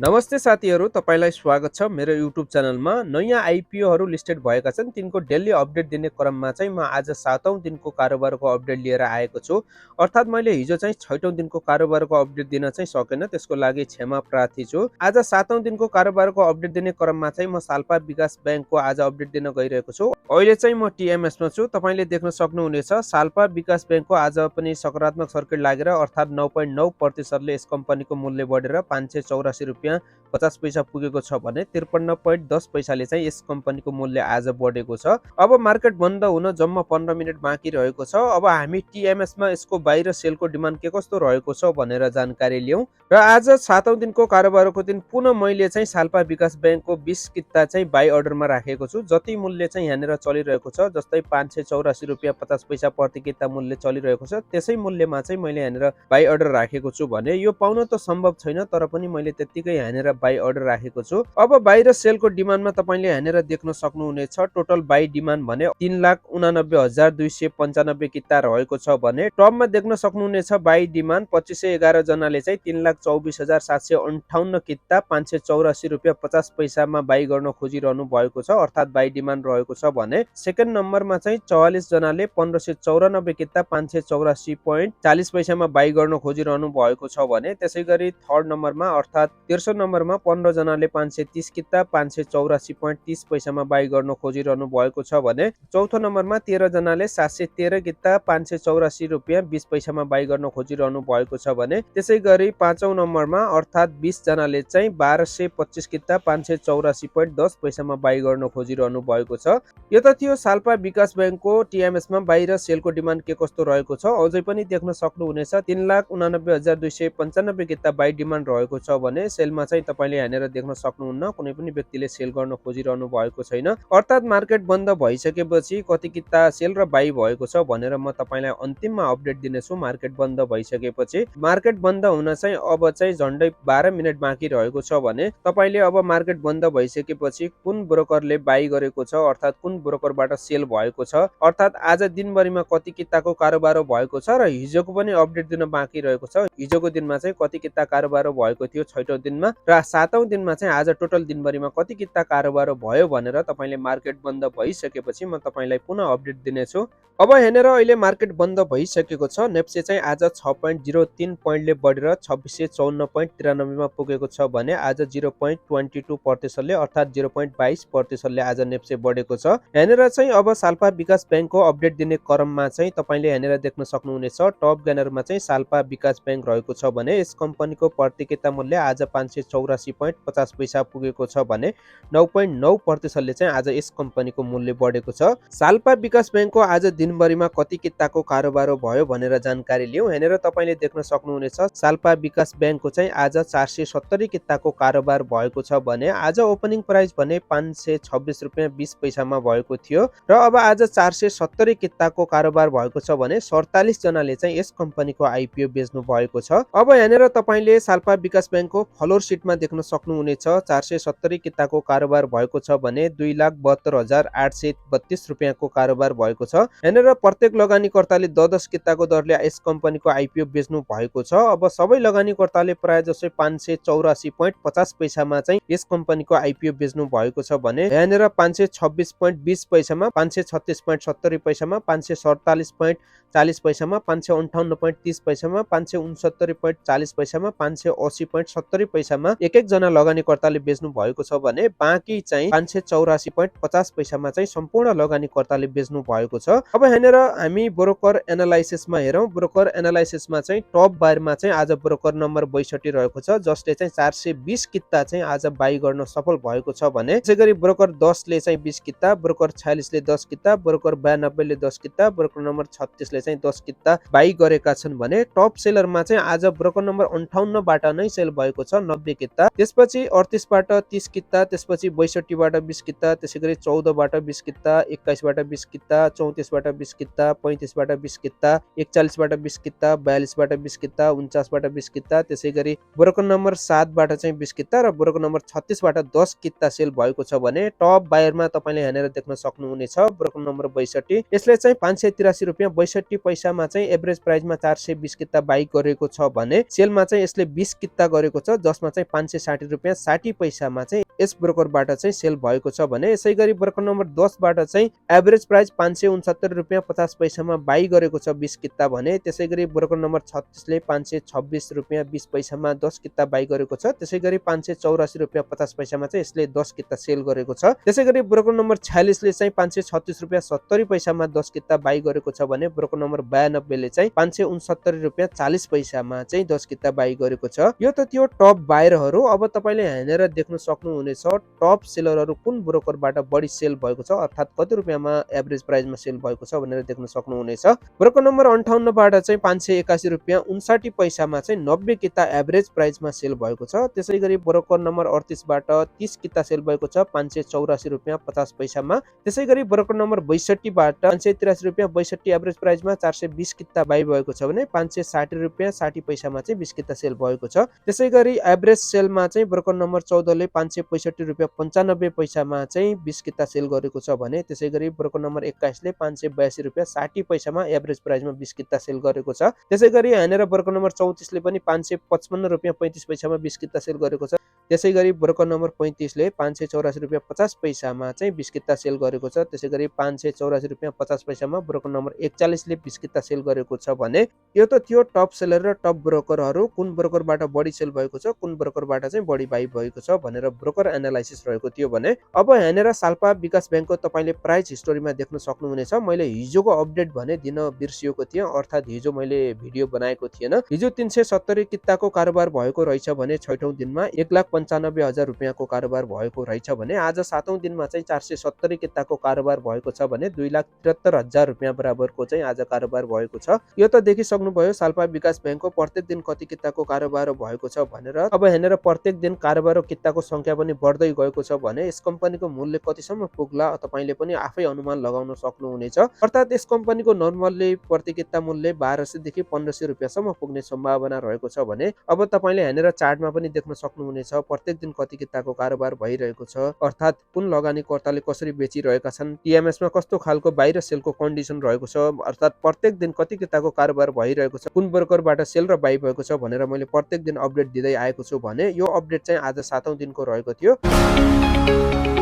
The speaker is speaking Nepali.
नमस्ते साथीहरू, तपाईलाई स्वागत छ मेरो युट्युब च्यानलमा। नयाँ आइपिओहरू लिस्टेड भएका छन्, तिनको डेली अपडेट दिने क्रममा चाहिँ म आज 7औं दिनको कारोबारको अपडेट लिएर आएको छु। अर्थात् मैले हिजो चाहिँ 6औं दिनको कारोबारको अपडेट दिन चाहिँ सकेन, त्यसको लागि क्षमा प्रार्थी छु। आज 7औं दिनको कारोबारको अपडेट दिने क्रममा चाहिँ म साल्पा विकास ब्याङ्कको आज अपडेट दिन गइरहेको छु। अहिले चाहिँ म टिएमएसमा छु, तपाईले देख्न सक्नुहुनेछ साल्पा विकास ब्याङ्कको आज पनि सकारात्मक सर्किट लागेर अर्थात् 9.9% यस कम्पनीको मूल्य बढेर ₹584.50 पुगेको छ भने 53.10 चाहिँ यस कम्पनीको मूल्य आज बढेको छ। अब मार्केट बन्द हुन जम्मा 15 मिनेट बाँकी रहेको छ। अब हामी टिएमएसमा यसको बाहिर सेलको डिमान्ड के कस्तो रहेको छ भनेर जानकारी लियौं। र आज 7औं दिनको कारोबारको दिन पुनः मैले चाहिँ साल्पा विकास ब्याङ्कको 20 किता चाहिँ बाई अर्डरमा राखेको छु। जति मूल्य चाहिँ यहाँनिर चलिरहेको छ, जस्तै ₹584.50 प्रति किता मूल्य चलिरहेको छ, त्यसै मूल्यमा चाहिँ मैले यहाँनिर बाई अर्डर राखेको छु भने यो पाउन त सम्भव छैन, तर पनि मैले त्यतिकै यहाँनिर बाई अर्डर राखेको छु। अब बाहिर सेलको डिमान्डमा तपाईले यहाँनिर देख्न सक्नुहुनेछ टोटल बाई डिमान्ड भने 3,89,295 किता रहेको छ भने टपमा देख्न सक्नुहुनेछ बाई डिमान्ड 2511 जनाले चाहिँ 3,24,758 किता ₹584.50 मा बाई गर्न खोजिरहनु भएको छ, अर्थात् बाई डिमान्ड रहेको छ भने सेकेन्ड नम्बरमा चाहिँ 44 जनाले 1594 किता ₹584.40 मा बाई गर्न खोजिरहनु भएको छ भने त्यसैगरी थर्ड नम्बरमा अर्थात् तेस्रो नम्बरमा 15 जनाले 530 किता ₹584.30 मा बाई गर्न खोजिरहनु भएको छ भने चौथो नम्बरमा 13 जनाले 713 किता ₹584.20 मा बाई गर्न खोजिरहनु भएको छ भने त्यसैगरी पाँचौं नम्बरमा अर्थात् 20 जनाले चाहिँ 1225 किता ₹584.10 मा बाई गर्न खोजिरहनु भएको छ। यो त थियो साल्पा विकास ब्याङ्कको टिएमएसमा बाहिर सेलको डिमान्ड के कस्तो रहेको छ। अझै पनि देख्न सक्नुहुनेछ 3,89,295 किता बाई डिमान्ड रहेको छ भने सेलमा चाहिँ तपाईले यहाँनिर देख्न सक्नुहुन्न, कुनै पनि व्यक्तिले सेल गर्न खोजिरहनु भएको छैन। अर्थात् मार्केट बन्द भइसकेपछि कति किता सेल र बाई भएको छ भनेर म तपाईलाई अन्तिममा अपडेट दिनेछु। मार्केट बन्द भइसकेपछि मार्केट बन्द हुन चाहिँ अब चाहिँ झन्डै 12 मिनेट बाँकी रहेको छ भने तपाईले अब मार्केट बन्द भइसकेपछि कुन ब्रोकरले बाई गरेको छ, अर्थात् कुन ब्रोकरबाट सेल भएको छ, अर्थात् आज दिनभरिमा कति किताको कारोबार भएको छ र हिजोको पनि अपडेट दिन बाँकी रहेको छ। हिजोको दिनमा चाहिँ कति किता कारोबार भएको थियो 6औं दिनमा र 7औं दिनमा चाहिँ आज टोटल दिनभरिमा कति किता कारोबार भयो भनेर तपाईले मार्केट बन्द भइसकेपछि म तपाईलाई पुनः अपडेट दिनेछु। अब हेरेर अहिले मार्केट बन्द भइसकेको छ। नेप्से चाहिँ आज 6.03 पोइन्टले बढेर 2654.93 मा पुगेको छ भने आज 0.22% ले अर्थात् 0.22% ले आज नेप्से बढेको छ। हेरेर चाहिँ अब साल्पा विकास ब्याङ्कको अपडेट दिने क्रममा चाहिँ तपाईले हेरेर देख्न सक्नुहुनेछ टप गेनरमा चाहिँ साल्पा विकास ब्याङ्क रहेको छ भने यस कम्पनीको प्रति किता मूल्य आज ₹584.50 पुगेको छ भने 9.9% ले चाहिँ आज यस कम्पनीको मूल्य बढेको छ। साल्पा विकास ब्याङ्कको आज दिनभरिमा कति किताको कारोबार भयो भनेर जानकारी लियौं। हेरेर तपाईले देख्न सक्नुहुनेछ साल्पा विकास ब्याङ्कको चाहिँ आज 470 किताको कारोबार भएको छ भने आज ओपनिङ प्राइस भने ₹526.20 मा भएको थियो र अब आज 470 किताको कारोबार भएको छ भने 47 जनाले चाहिँ यस कम्पनीको आइपिओ बेच्नु भएको छ। अब यहाँनिर तपाईले साल्पा विकास ब्याङ्कको फ्लोर सिटमा देख्न सक्नुहुनेछ 470 किताको कारोबार भएको छ भने ₹2,72,832 को कारोबार भएको छ। यहाँनिर प्रत्येक लगानीकर्ताले 10 किताको दरले यस कम्पनीको आइपिओ बेच्नु भएको छ। अब सबै लगानीकर्ताले प्राय जसो ₹584.50 मा चाहिँ यस कम्पनीको आइपिओ बेच्नु भएको छ भने यहाँनिर ₹526.20 मा, ₹536.70 मा, ₹547.40 मा, ₹558.30 मा, ₹569.40 मा, ₹580.70 मा एक जना लगानीकर्ताले बेच्नु भएको छ भने बाँकी चाहिँ ₹584.50 मा चाहिँ सम्पूर्ण लगानीकर्ताले बेच्नु भएको छ। अब यहाँनिर हामी ब्रोकर एनालाइसिसमा हेरौं। ब्रोकर एनालाइसिसमा चाहिँ टप बायरमा चाहिँ आज ब्रोकर नम्बर 62 रहेको छ, जसले चाहिँ 420 किता चाहिँ आज बाई गर्न सफल भएको छ भने त्यसैगरी ब्रोकर 10 ले चाहिँ 20 किता, ब्रोकर 46 ले 10 किता, ब्रोकर 92 ले 10 किता, ब्रोकर नम्बर 36 ले चाहिँ 10 किता बाई गरेका छन् भने टप सेलरमा चाहिँ आज ब्रोकर नम्बर 58 बाट नै सेल भएको छ 90 किता, त्यसपछि 38 बाट 30 किता, त्यसपछि 62 बाट 20 किता, त्यसैगरी 14 बाट 20 किता, 21 बाट 20 किता, 34 बाट 20 किता, 35 बाट 20 किता, 41 बाट 20 किता, 42 बाट 20 किता, 49 बाट 20 किता, त्यसैगरी ब्रोकर नम्बर 7 बाट चाहिँ 20 किता र ब्रोकर नम्बर 36 बाट 10 किता सेल भएको छ भने टप बायरमा तपाईले हेरेर देख्न सक्नुहुनेछ ब्रोकर नम्बर 62 यसले चाहिँ ₹583.62 65 पैसामा चाहिँ एभरेज प्राइसमा 420 किता बाइ गरेको छ भने सेलमा चाहिँ यसले 20 किता गरेको छ, जसमा चाहिँ 560 रुपियाँ 60 पैसामा चाहिँ यस ब्रोकरबाट चाहिँ सेल भएको छ भने यसै गरी ब्रोकर नम्बर 10 बाट चाहिँ एभरेज प्राइस 569 रुपियाँ 50 पैसामा बाइ गरेको छ 20 किता भने त्यसै गरी ब्रोकर नम्बर 36 ले 526 रुपियाँ 20 पैसामा 10 किता बाइ गरेको छ। त्यसै गरी 584 रुपियाँ 50 पैसामा चाहिँ यसले 10 किता सेल गरेको छ। त्यसै गरी ब्रोकर नम्बर 46 ले चाहिँ 536 रुपियाँ 70 पैसामा 10 किता बाइ गरेको छ भने ब्रोकर नम्बर 92 ले चाहिँ 569 रुपियाँ 40 पैसामा चाहिँ 10 किता बाइ गरेको छ। यो त त्यो टप बायरहरू। अब तपाईले हेरेर देख्न सक्नुहुनेछ टप सेलरहरू कुन ब्रोकरबाट बढी सेल भएको छ, अर्थात कति रुपियाँमा एभरेज प्राइसमा सेल भएको छ भनेर देख्न सक्नुहुनेछ। ब्रोकर नम्बर 58 बाट चाहिँ 581 रुपियाँ 59 पैसामा चाहिँ 90 किता एभरेज प्राइसमा सेल भएको छ। त्यसै गरी ब्रोकर नम्बर 38 बाट 30 किता सेल भएको छ 584 रुपियाँ 50 पैसामा। त्यसै गरी ब्रोकर नम्बर 62 बाट 583 रुपियाँ 62 एभरेज प्राइसमा 420 किता बाइ भएको छ भने 560 रुपियाँ 60 पैसामा चाहिँ 20 किता सेल भएको छ। त्यसै गरी एभरेज सेलमा चाहिँ ब्रोकर नम्बर 14 ले 565 रुपियाँ 95 पैसामा चाहिँ 20 किता सेल गरेको छ भने त्यसै गरी ब्रोकर नम्बर 21 ले 582 रुपियाँ 60 पैसामा एभरेज प्राइसमा 20 किता सेल गरेको छ। त्यसै गरी यहाँनिर ब्रोकर नम्बर 34 ले पनि 555 रुपियाँ 35 पैसामा 20 किता सेल गरेको छ। त्यसै गरी ब्रोकर नम्बर 35 ले 584 रुपियाँ 50 पैसामा चाहिँ 20 किता सेल गरेको छ। त्यसै गरी 584 रुपियाँ 50 पैसामा ब्रोकर नम्बर 41 ले 20 किता सेल गरेको छ भने यो त थियो टप सेलर र टप ब्रोकरहरू कुन ब्रोकरबाट बढी सेल भएको छ, कुन ब्रोकरबाट चाहिँ बढी बाइ भएको छ भनेर ब्रोकर एनालाइसिस रहेको थियो भने अब यहाँनिर साल्पा विकास बैंकको तपाईले प्राइस हिस्टोरीमा देख्न सक्नुहुनेछ। मैले हिजोको अपडेट भने दिन बिर्सिएको थिएँ, अर्थात हिजो मैले भिडियो बनाएको थिएन। हिजो 370 किताको कारोबार भएको रहेछ भने 6औं दिनमा 1,95,000 रुपियाँको कारोबार भएको रहेछ भने आज 7औं दिनमा चाहिँ 470 किताको कारोबार भएको छ भने 2,73,000 रुपियाँ बराबरको चाहिँ आज कारोबार भएको छ। यो त देखिसक्नुभयो साल्पा विकास बैंकको प्रत्येक दिन कति किताको कारोबार भएको छ भनेर। अब हेरेर प्रत्येक दिन कारोबार र किताको संख्या पनि बढ्दै गएको छ भने यस कम्पनीको मूल्य कतिसम्म पुग्ला तपाईले पनि आफै अनुमान लगाउन सक्नुहुनेछ। अर्थात यस कम्पनीको नर्मल्ली प्रति किता मूल्य 1200 देखि 1500 रुपियाँसम्म पुग्ने सम्भावना रहेको छ भने अब तपाईले हेरेर चार्टमा पनि देख्न सक्नुहुनेछ प्रत्येक दिन कति किताको कारोबार भइरहेको छ, अर्थात कुन लगानीकर्ताले कसरी बेचिरहेका छन्, टिएमएस मा कस्तो खालको बाइ र सेलको कन्डिसन रहेको छ, अर्थात प्रत्येक दिन कति किताको कारोबार भइरहेको छ, कुन ब्रोकरबाट सेल र बाइ भएको छ भनेर मैले प्रत्येक दिन अपडेट दिँदै आएको छु भने यो अपडेट चाहिँ आज 7औं दिनको रहेको थियो।